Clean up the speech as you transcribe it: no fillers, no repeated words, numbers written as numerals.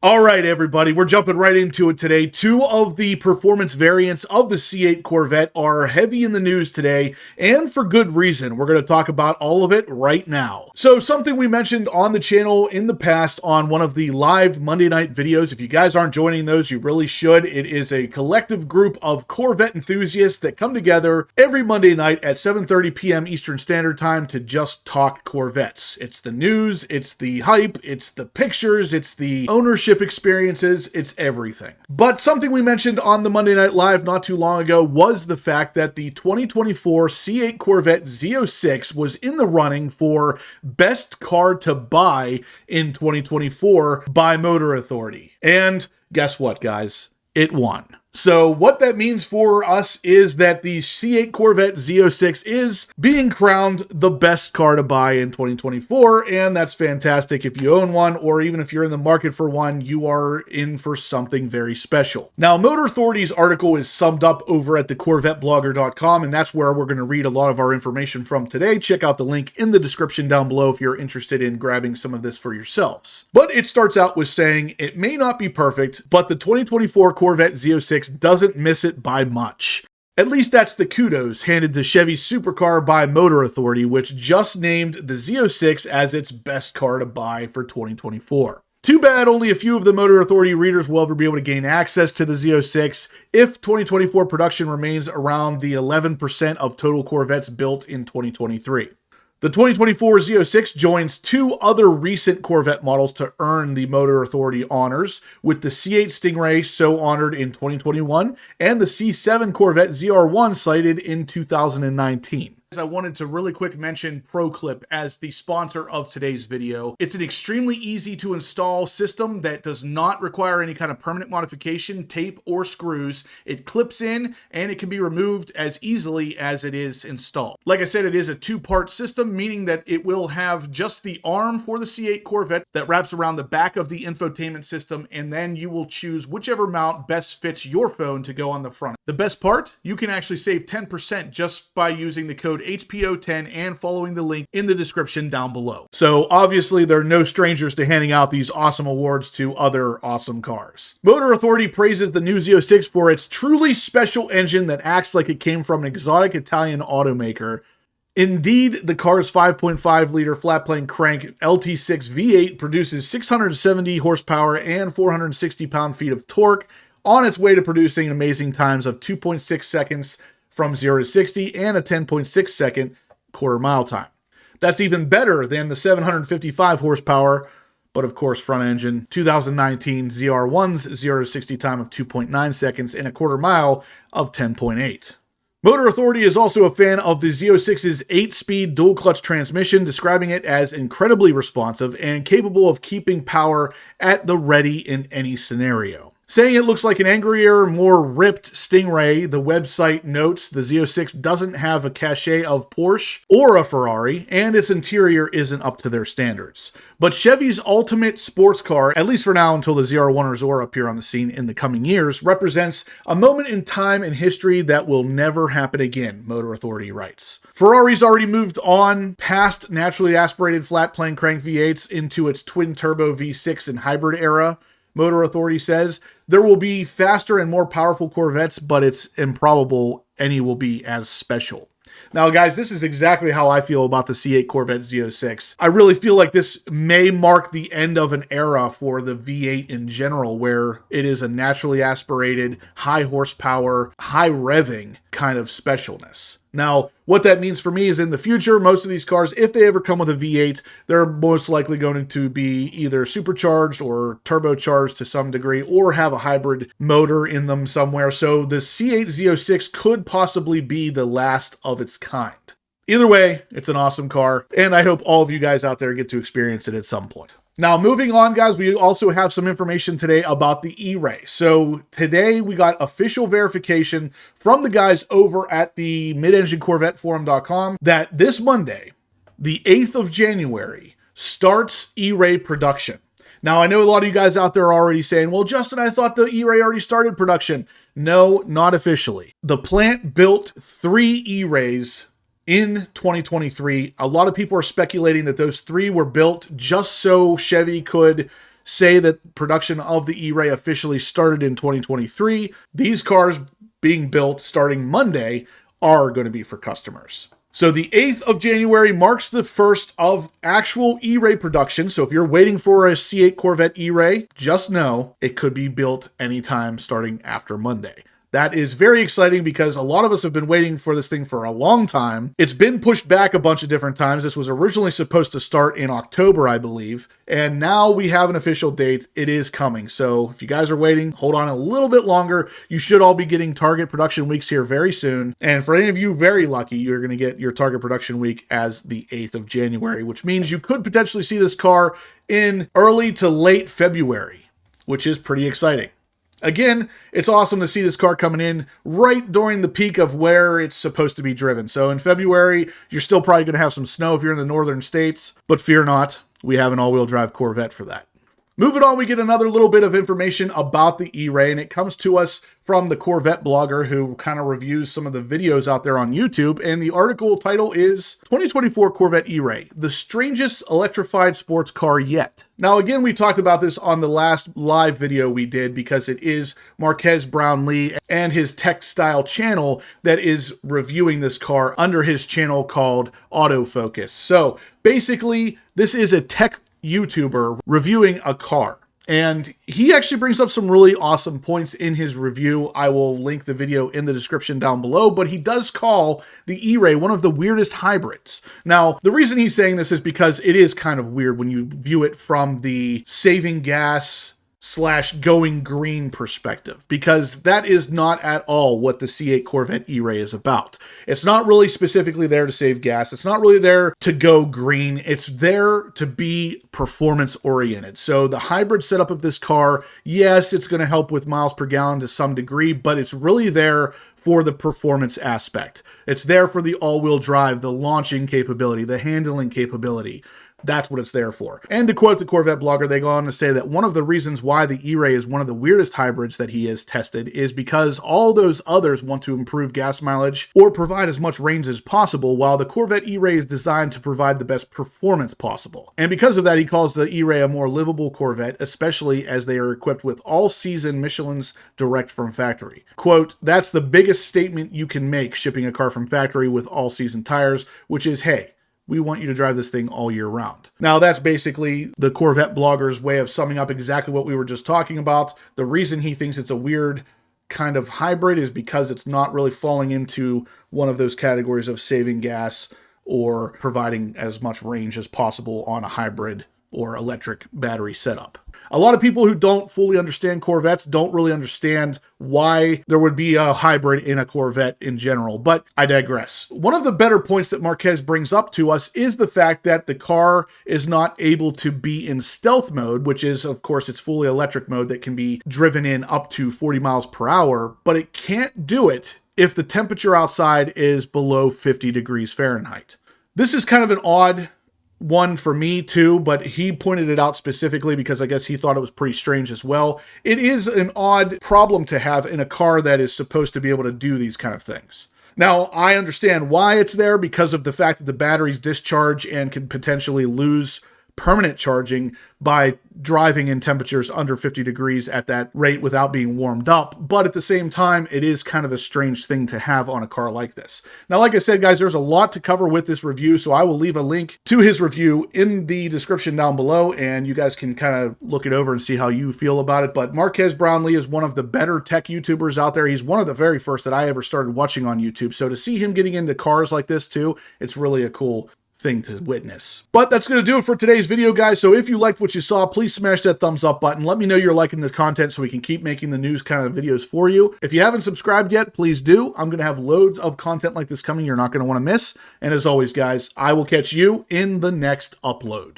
All right, everybody, we're jumping right into it today. Two of the performance variants of the C8 Corvette are heavy in the news today, and for good reason. We're going to talk about all of it right now. So something we mentioned on the channel in the past on one of the live Monday night videos. If you guys aren't joining those, you really should. It is a collective group of Corvette enthusiasts that come together every Monday night at 7:30 p.m. Eastern Standard Time to just talk Corvettes. It's the news, it's the hype, it's the pictures, it's the ownership experiences, it's everything. But something we mentioned on the Monday Night Live not too long ago was the fact that the 2024 C8 Corvette Z06 was in the running for best car to buy in 2024 by Motor Authority. And guess what, guys? It won. So what that means for us is that the C8 Corvette Z06 is being crowned the best car to buy in 2024, and that's fantastic. If you own one, or even if you're in the market for one, you are in for something very special. Now, Motor Authority's article is summed up over at thecorvetteblogger.com, and that's where we're going to read a lot of our information from today. Check out the link in the description down below if you're interested in grabbing some of this for yourselves. But it starts out with saying, it may not be perfect, but the 2024 Corvette Z06 doesn't miss it by much. At least that's the kudos handed to Chevy's supercar by Motor Authority, which just named the Z06 as its best car to buy for 2024. Too bad only a few of the Motor Authority readers will ever be able to gain access to the Z06 if 2024 production remains around the 11% of total Corvettes built in 2023. The 2024 Z06 joins two other recent Corvette models to earn the Motor Authority honors, with the C8 Stingray so honored in 2021 and the C7 Corvette ZR1 cited in 2019. I wanted to really quick mention ProClip as the sponsor of today's video. It's an extremely easy to install system that does not require any kind of permanent modification, tape, or screws. It clips in and it can be removed as easily as it is installed. Like I said, it is a two-part system, meaning that it will have just the arm for the C8 Corvette that wraps around the back of the infotainment system, and then you will choose whichever mount best fits your phone to go on the front. The best part, you can actually save 10% just by using the code HPO10 and following the link in the description down below. So obviously they're no strangers to handing out these awesome awards to other awesome cars. Motor Authority praises the new Z06 for its truly special engine that acts like it came from an exotic Italian automaker. Indeed, the car's 5.5-liter flat-plane crank LT6 V8 produces 670 horsepower and 460 pound-feet of torque on its way to producing amazing times of 2.6 seconds from 0 to 60 and a 10.6 second quarter-mile time. That's even better than the 755 horsepower, but of course front engine, 2019 ZR1's 0 to 60 time of 2.9 seconds and a quarter-mile of 10.8. Motor Authority is also a fan of the Z06's 8-speed dual-clutch transmission, describing it as incredibly responsive and capable of keeping power at the ready in any scenario. Saying it looks like an angrier, more ripped Stingray, the website notes the Z06 doesn't have a cachet of Porsche or a Ferrari, and its interior isn't up to their standards. But Chevy's ultimate sports car, at least for now until the ZR1 or ZOR appear on the scene in the coming years, represents a moment in time and history that will never happen again, Motor Authority writes. Ferrari's already moved on past naturally aspirated flat-plane crank V8s into its twin-turbo V6 and hybrid era. Motor Authority says there will be faster and more powerful Corvettes, but it's improbable any will be as special. Now, guys, this is exactly how I feel about the C8 Corvette Z06. I really feel like this may mark the end of an era for the V8 in general, where it is a naturally aspirated, high horsepower, high revving kind of specialness. Now, what that means for me is in the future, most of these cars, if they ever come with a V8, they're most likely going to be either supercharged or turbocharged to some degree, or have a hybrid motor in them somewhere. So the C8 Z06 could possibly be the last of its kind. Either way, it's an awesome car, and I hope all of you guys out there get to experience it at some point. Now, moving on, guys, we also have some information today about the E-Ray. So today we got official verification from the guys over at the midenginecorvetteforum.com that this Monday, the 8th of January, starts E-Ray production. Now, I know a lot of you guys out there are already saying, well, Justin, I thought the E-Ray already started production. No, not officially. The plant built 3 E-Rays in 2023. A lot of people are speculating that those 3 were built just so Chevy could say that production of the E-Ray officially started in 2023. These cars being built starting Monday are going to be for customers. So the 8th of January marks the first of actual E-Ray production. So if you're waiting for a C8 Corvette E-Ray, just know it could be built anytime starting after Monday. That is very exciting because a lot of us have been waiting for this thing for a long time. It's been pushed back a bunch of different times. This was originally supposed to start in October, I believe. And now we have an official date. It is coming. So if you guys are waiting, hold on a little bit longer. You should all be getting target production weeks here very soon. And for any of you very lucky, you're going to get your target production week as the 8th of January, which means you could potentially see this car in early to late February, which is pretty exciting. Again, it's awesome to see this car coming in right during the peak of where it's supposed to be driven. So in February, you're still probably going to have some snow if you're in the northern states, but fear not, we have an all-wheel drive Corvette for that. Moving on, we get another little bit of information about the E-Ray, and it comes to us from the Corvette blogger who kind of reviews some of the videos out there on YouTube, and the article title is 2024 Corvette E-Ray, the strangest electrified sports car yet. Now, again, we talked about this on the last live video we did because it is Marquez Brownlee and his Tech-Style channel that is reviewing this car under his channel called Autofocus. So basically, this is a tech YouTuber reviewing a car. And he actually brings up some really awesome points in his review. I will link the video in the description down below, but he does call the E-Ray one of the weirdest hybrids. Now, the reason he's saying this is because it is kind of weird when you view it from the saving gas / going green perspective, because that is not at all what the C8 Corvette E-Ray is about. It's not really specifically there to save gas. It's not really there to go green. It's there to be performance oriented. So the hybrid setup of this car, yes, it's going to help with miles per gallon to some degree, but it's really there for the performance aspect. It's there for the all-wheel drive, the launching capability, the handling capability. That's what it's there for. And to quote the Corvette blogger, they go on to say that one of the reasons why the E-Ray is one of the weirdest hybrids that he has tested is because all those others want to improve gas mileage or provide as much range as possible, while the Corvette E-Ray is designed to provide the best performance possible. And because of that, he calls the E-Ray a more livable Corvette, especially as they are equipped with all-season Michelin's direct from factory. Quote, that's the biggest statement you can make shipping a car from factory with all-season tires, which is, hey, we want you to drive this thing all year round. Now, that's basically the Corvette blogger's way of summing up exactly what we were just talking about. The reason he thinks it's a weird kind of hybrid is because it's not really falling into one of those categories of saving gas or providing as much range as possible on a hybrid or electric battery setup. A lot of people who don't fully understand Corvettes don't really understand why there would be a hybrid in a Corvette in general, but I digress. One of the better points that Marquez brings up to us is the fact that the car is not able to be in stealth mode, which is, of course, its fully electric mode that can be driven in up to 40 miles per hour, but it can't do it if the temperature outside is below 50 degrees Fahrenheit. This is kind of an odd one for me too, but he pointed it out specifically because I guess he thought it was pretty strange as well. It is an odd problem to have in a car that is supposed to be able to do these kind of things. Now, I understand why it's there because of the fact that the batteries discharge and can potentially lose permanent charging by driving in temperatures under 50 degrees at that rate without being warmed up. But at the same time, it is kind of a strange thing to have on a car like this. Now, like I said, guys, there's a lot to cover with this review, so I will leave a link to his review in the description down below, and you guys can kind of look it over and see how you feel about it. But Marquez Brownlee is one of the better tech YouTubers out there. He's one of the very first that I ever started watching on YouTube. So to see him getting into cars like this too, it's really a cool thing to witness. But that's going to do it for today's video, guys. So if you liked what you saw, please smash that thumbs up button. Let me know you're liking the content so we can keep making the news kind of videos for you. If you haven't subscribed yet, please do. I'm going to have loads of content like this coming you're not going to want to miss. And as always, guys, I will catch you in the next upload.